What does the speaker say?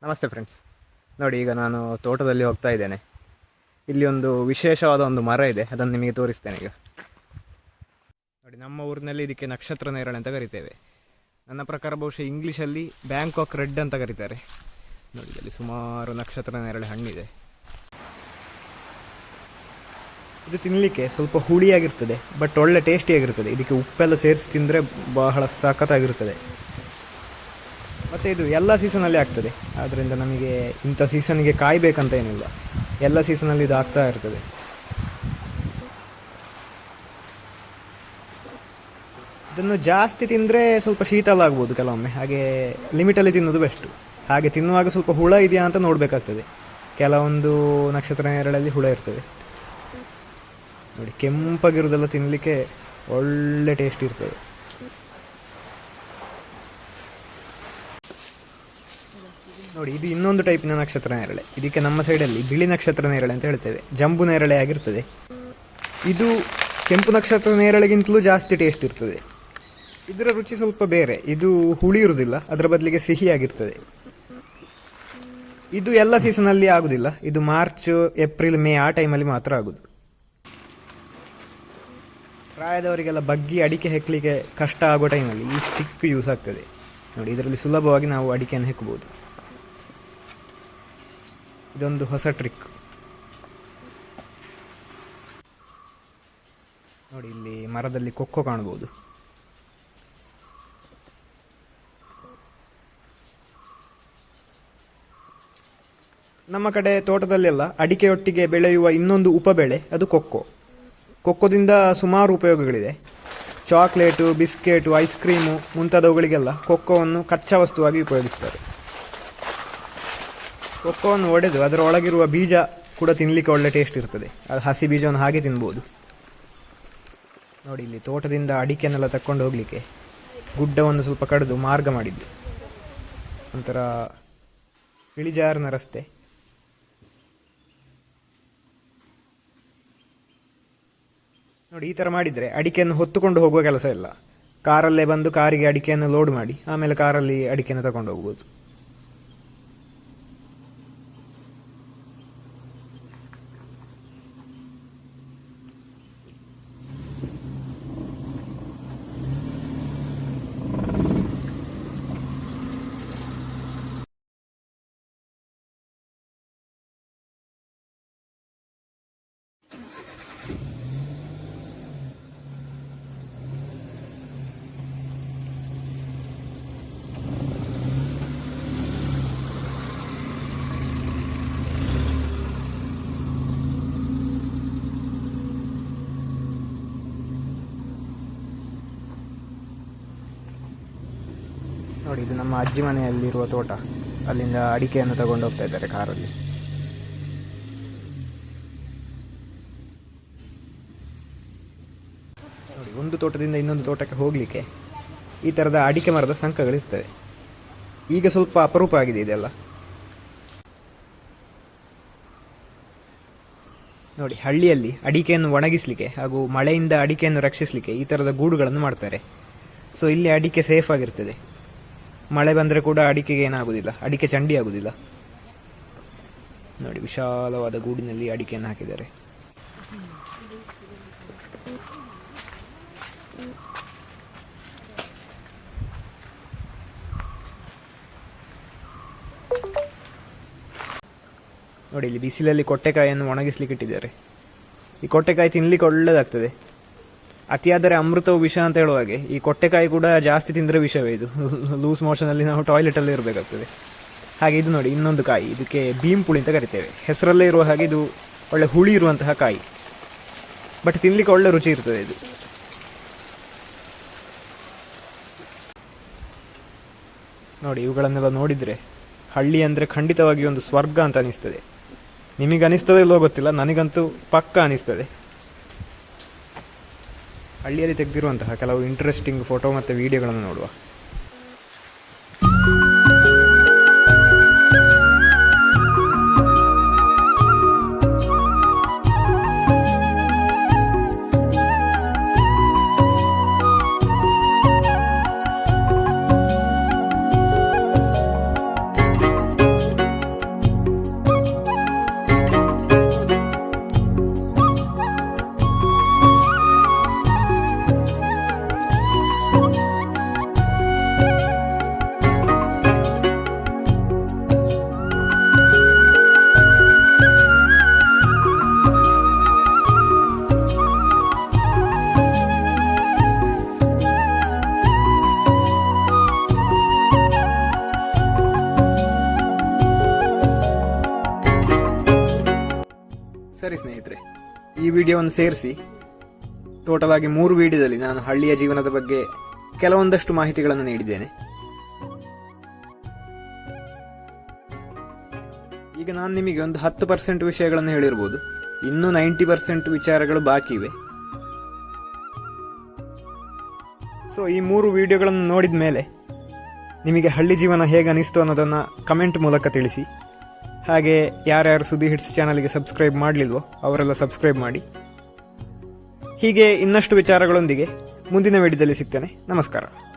ನಮಸ್ತೆ ಫ್ರೆಂಡ್ಸ್. ನೋಡಿ, ಈಗ ನಾನು ತೋಟದಲ್ಲಿ ಹೋಗ್ತಾ ಇದ್ದೇನೆ. ಇಲ್ಲಿ ಒಂದು ವಿಶೇಷವಾದ ಒಂದು ಮರ ಇದೆ, ಅದನ್ನು ನಿಮಗೆ ತೋರಿಸ್ತೇನೆ ಈಗ. ನೋಡಿ, ನಮ್ಮ ಊರಿನಲ್ಲಿ ಇದಕ್ಕೆ ನಕ್ಷತ್ರ ನೇರಳೆ ಅಂತ ಕರಿತೇವೆ. ನನ್ನ ಪ್ರಕಾರ ಬಹುಶಃ ಇಂಗ್ಲೀಷಲ್ಲಿ ಬ್ಯಾಂಕಾಕ್ ರೆಡ್ ಅಂತ ಕರೀತಾರೆ. ನೋಡಿ, ಇಲ್ಲಿ ಸುಮಾರು ನಕ್ಷತ್ರ ನೇರಳೆ ಹಣ್ಣಿದೆ. ಇದು ತಿನ್ನಲಿಕ್ಕೆ ಸ್ವಲ್ಪ ಹುಳಿಯಾಗಿರ್ತದೆ, ಬಟ್ ಒಳ್ಳೆ ಟೇಸ್ಟಿಯಾಗಿರ್ತದೆ. ಇದಕ್ಕೆ ಉಪ್ಪೆಲ್ಲ ಸೇರಿಸಿ ತಿಂದರೆ ಬಹಳ ಸಖತ್ತಾಗಿರ್ತದೆ. ಮತ್ತು ಇದು ಎಲ್ಲ ಸೀಸನಲ್ಲಿ ಆಗ್ತದೆ. ಆದ್ದರಿಂದ ನಮಗೆ ಇಂಥ ಸೀಸನ್ಗೆ ಕಾಯಬೇಕಂತ ಏನಿಲ್ಲ, ಎಲ್ಲ ಸೀಸನಲ್ಲಿ ಇದು ಆಗ್ತಾ ಇರ್ತದೆ. ಇದನ್ನು ಜಾಸ್ತಿ ತಿಂದರೆ ಸ್ವಲ್ಪ ಶೀತಲ ಆಗ್ಬೋದು ಕೆಲವೊಮ್ಮೆ, ಹಾಗೆ ಲಿಮಿಟಲ್ಲಿ ತಿನ್ನೋದು ಬೆಸ್ಟು. ಹಾಗೆ ತಿನ್ನುವಾಗ ಸ್ವಲ್ಪ ಹುಳ ಇದೆಯಾ ಅಂತ ನೋಡಬೇಕಾಗ್ತದೆ. ಕೆಲವೊಂದು ನಕ್ಷತ್ರ ನೇರಳಲ್ಲಿ ಹುಳ ಇರ್ತದೆ. ನೋಡಿ, ಕೆಂಪಾಗಿರೋದೆಲ್ಲ ತಿನ್ನಲಿಕ್ಕೆ ಒಳ್ಳೆ ಟೇಸ್ಟ್ ಇರ್ತದೆ. ನೋಡಿ, ಇದು ಇನ್ನೊಂದು ಟೈಪಿನ ನಕ್ಷತ್ರ ನೇರಳೆ. ಇದಕ್ಕೆ ನಮ್ಮ ಸೈಡಲ್ಲಿ ಬಿಳಿ ನಕ್ಷತ್ರ ನೇರಳೆ ಅಂತ ಹೇಳ್ತೇವೆ, ಜಂಬು ನೇರಳೆ ಆಗಿರ್ತದೆ. ಇದು ಕೆಂಪು ನಕ್ಷತ್ರ ನೇರಳೆಗಿಂತಲೂ ಜಾಸ್ತಿ ಟೇಸ್ಟ್ ಇರ್ತದೆ. ಇದರ ರುಚಿ ಸ್ವಲ್ಪ ಬೇರೆ. ಇದು ಹುಳಿ ಇರುವುದಿಲ್ಲ, ಅದರ ಬದಲಿಗೆ ಸಿಹಿಯಾಗಿರ್ತದೆ. ಇದು ಎಲ್ಲ ಸೀಸನಲ್ಲಿ ಆಗೋದಿಲ್ಲ, ಇದು ಮಾರ್ಚ್, ಏಪ್ರಿಲ್, ಮೇ ಆ ಟೈಮಲ್ಲಿ ಮಾತ್ರ ಆಗೋದು. ಪ್ರಾಯದವರಿಗೆಲ್ಲ ಬಗ್ಗಿ ಅಡಿಕೆ ಹೆಕ್ಕಲಿಕ್ಕೆ ಕಷ್ಟ ಆಗೋ ಟೈಮಲ್ಲಿ ಈ ಸ್ಟಿಕ್ ಯೂಸ್ ಆಗ್ತದೆ. ನೋಡಿ, ಇದರಲ್ಲಿ ಸುಲಭವಾಗಿ ನಾವು ಅಡಿಕೆಯನ್ನು ಹೆಕ್ಕಬಹುದು. ಇದೊಂದು ಹೊಸ ಟ್ರಿಕ್. ನೋಡಿ, ಇಲ್ಲಿ ಮರದಲ್ಲಿ ಕೊಕ್ಕೋ ಕಾಣಬಹುದು. ನಮ್ಮ ಕಡೆ ತೋಟದಲ್ಲೆಲ್ಲ ಅಡಿಕೆಯೊಟ್ಟಿಗೆ ಬೆಳೆಯುವ ಇನ್ನೊಂದು ಉಪಬೆಳೆ ಅದು ಕೊಕ್ಕೋ. ಕೊಕ್ಕೋದಿಂದ ಸುಮಾರು ಉಪಯೋಗಗಳಿದೆ. ಚಾಕ್ಲೇಟು, ಬಿಸ್ಕೆಟು, ಐಸ್ ಕ್ರೀಮು ಮುಂತಾದವುಗಳಿಗೆಲ್ಲ ಕೊಕ್ಕೋವನ್ನು ಕಚ್ಚಾ ವಸ್ತುವಾಗಿ ಉಪಯೋಗಿಸ್ತಾರೆ. ಕೊಕ್ಕೋವನ್ನು ಒಡೆದು ಅದರ ಒಳಗಿರುವ ಬೀಜ ಕೂಡ ತಿನ್ನಲಿಕ್ಕೆ ಒಳ್ಳೆ ಟೇಸ್ಟ್ ಇರ್ತದೆ. ಅದು ಹಸಿ ಬೀಜವನ್ನು ಹಾಗೆ ತಿನ್ಬೋದು. ನೋಡಿ, ಇಲ್ಲಿ ತೋಟದಿಂದ ಅಡಿಕೆಯನ್ನೆಲ್ಲ ತಕ್ಕೊಂಡು ಹೋಗಲಿಕ್ಕೆ ಗುಡ್ಡವನ್ನು ಸ್ವಲ್ಪ ಕಡಿದು ಮಾರ್ಗ ಮಾಡಿದ್ದು. ಒಂಥರ ಇಳಿಜಾರಿನ ರಸ್ತೆ. ನೋಡಿ, ಈ ಥರ ಮಾಡಿದರೆ ಅಡಿಕೆಯನ್ನು ಹೊತ್ತುಕೊಂಡು ಹೋಗುವ ಕೆಲಸ ಇಲ್ಲ. ಕಾರಲ್ಲೇ ಬಂದು ಕಾರಿಗೆ ಅಡಿಕೆಯನ್ನು ಲೋಡ್ ಮಾಡಿ ಆಮೇಲೆ ಕಾರಲ್ಲಿ ಅಡಿಕೆಯನ್ನು ತಗೊಂಡು ಹೋಗ್ಬೋದು. ನೋಡಿ, ಇದು ನಮ್ಮ ಅಜ್ಜಿ ಮನೆಯಲ್ಲಿರುವ ತೋಟ. ಅಲ್ಲಿಂದ ಅಡಿಕೆಯನ್ನು ತಗೊಂಡು ಹೋಗ್ತಾ ಇದ್ದಾರೆ ಕಾರಲ್ಲಿ. ನೋಡಿ, ಒಂದು ತೋಟದಿಂದ ಇನ್ನೊಂದು ತೋಟಕ್ಕೆ ಹೋಗಲಿಕ್ಕೆ ಈ ಥರದ ಅಡಿಕೆ ಮರದ ಸಂಕಗಳಿರ್ತವೆ. ಈಗ ಸ್ವಲ್ಪ ಅಪರೂಪ ಆಗಿದೆ ಇದೆಲ್ಲ. ನೋಡಿ, ಹಳ್ಳಿಯಲ್ಲಿ ಅಡಿಕೆಯನ್ನು ಒಣಗಿಸಲಿಕ್ಕೆ ಹಾಗೂ ಮಳೆಯಿಂದ ಅಡಿಕೆಯನ್ನು ರಕ್ಷಿಸಲಿಕ್ಕೆ ಈ ಥರದ ಗೂಡುಗಳನ್ನು ಮಾಡ್ತಾರೆ. ಸೊ ಇಲ್ಲಿ ಅಡಿಕೆ ಸೇಫ್ ಆಗಿರ್ತದೆ. ಮಳೆ ಬಂದರೆ ಕೂಡ ಅಡಿಕೆಗೆ ಏನಾಗೋದಿಲ್ಲ, ಅಡಿಕೆ ಚಂಡಿ ಆಗೋದಿಲ್ಲ. ನೋಡಿ, ವಿಶಾಲವಾದ ಗೂಡಿನಲ್ಲಿ ಅಡಿಕೆಯನ್ನು ಹಾಕಿದ್ದಾರೆ. ನೋಡಿ, ಇಲ್ಲಿ ಬಿಸಿಲಲ್ಲಿ ಕೊಟ್ಟೆಕಾಯಿಯನ್ನು ಒಣಗಿಸ್ಲಿಕ್ಕೆ ಇಟ್ಟಿದ್ದಾರೆ. ಈ ಕೊಟ್ಟೆಕಾಯಿ ತಿನ್ನಲಿಕ್ಕೆ ಒಳ್ಳೆಯದಾಗ್ತದೆ. ಅತಿಯಾದರೆ ಅಮೃತವು ವಿಷ ಅಂತ ಹೇಳುವ ಹಾಗೆ ಈ ಕೊಟ್ಟೆಕಾಯಿ ಕೂಡ ಜಾಸ್ತಿ ತಿಂದರೆ ವಿಷವೇ. ಇದು ಲೂಸ್ ಮೋಷನಲ್ಲಿ ನಾವು ಟಾಯ್ಲೆಟಲ್ಲೇ ಇರಬೇಕಾಗ್ತದೆ. ಹಾಗೆ ಇದು ನೋಡಿ, ಇನ್ನೊಂದು ಕಾಯಿ. ಇದಕ್ಕೆ ಭೀಮ್ ಪುಳಿ ಅಂತ ಕರಿತೇವೆ. ಹೆಸರಲ್ಲೇ ಇರುವ ಹಾಗೆ ಇದು ಒಳ್ಳೆ ಹುಳಿ ಇರುವಂತಹ ಕಾಯಿ, ಬಟ್ ತಿನ್ನಲಿಕ್ಕೆ ಒಳ್ಳೆ ರುಚಿ ಇರ್ತದೆ ಇದು. ನೋಡಿ, ಇವುಗಳನ್ನೆಲ್ಲ ನೋಡಿದರೆ ಹಳ್ಳಿ ಅಂದರೆ ಖಂಡಿತವಾಗಿ ಒಂದು ಸ್ವರ್ಗ ಅಂತ ಅನಿಸ್ತದೆ. ನಿಮಗೆ ಅನಿಸ್ತದೆ ಇಲ್ಲೋ ಗೊತ್ತಿಲ್ಲ, ನನಗಂತೂ ಪಕ್ಕ ಅನಿಸ್ತದೆ. ಹಳ್ಳಿಯಲ್ಲಿ ತೆಗೆದಿರುವಂತಹ ಕೆಲವು ಇಂಟ್ರೆಸ್ಟಿಂಗ್ ಫೋಟೋ ಮತ್ತು ವಿಡಿಯೋಗಳನ್ನು ನೋಡುವ. ಈ ವಿಡಿಯೋವನ್ನು ಸೇರಿಸಿ ಟೋಟಲ್ ಆಗಿ 3 ವಿಡಿಯೋದಲ್ಲಿ ನಾನು ಹಳ್ಳಿಯ ಜೀವನದ ಬಗ್ಗೆ ಕೆಲವೊಂದಷ್ಟು ಮಾಹಿತಿಗಳನ್ನು ನೀಡಿದ್ದೇನೆ. ಈಗ ನಾನು ನಿಮಗೆ ಒಂದು 10% ವಿಷಯಗಳನ್ನು ಹೇಳಿರ್ಬೋದು, ಇನ್ನೂ 90% ವಿಚಾರಗಳು ಬಾಕಿ ಇವೆ. ಸೊ ಈ 3 ವಿಡಿಯೋಗಳನ್ನು ನೋಡಿದ ಮೇಲೆ ನಿಮಗೆ ಹಳ್ಳಿ ಜೀವನ ಹೇಗೆ ಅನಿಸ್ತು ಅನ್ನೋದನ್ನು ಕಮೆಂಟ್ ಮೂಲಕ ತಿಳಿಸಿ. ಹಾಗೆ ಯಾರ್ಯಾರು ಸುದ್ದಿ ಹಿಟ್ಸ್ ಚಾನಲ್ಗೆ ಸಬ್ಸ್ಕ್ರೈಬ್ ಮಾಡಲಿಲ್ವೋ ಅವರೆಲ್ಲ ಸಬ್ಸ್ಕ್ರೈಬ್ ಮಾಡಿ. ಹೀಗೆ ಇನ್ನಷ್ಟು ವಿಚಾರಗಳೊಂದಿಗೆ ಮುಂದಿನ ವಿಡಿಯೋದಲ್ಲಿ ಸಿಗ್ತೇನೆ. ನಮಸ್ಕಾರ.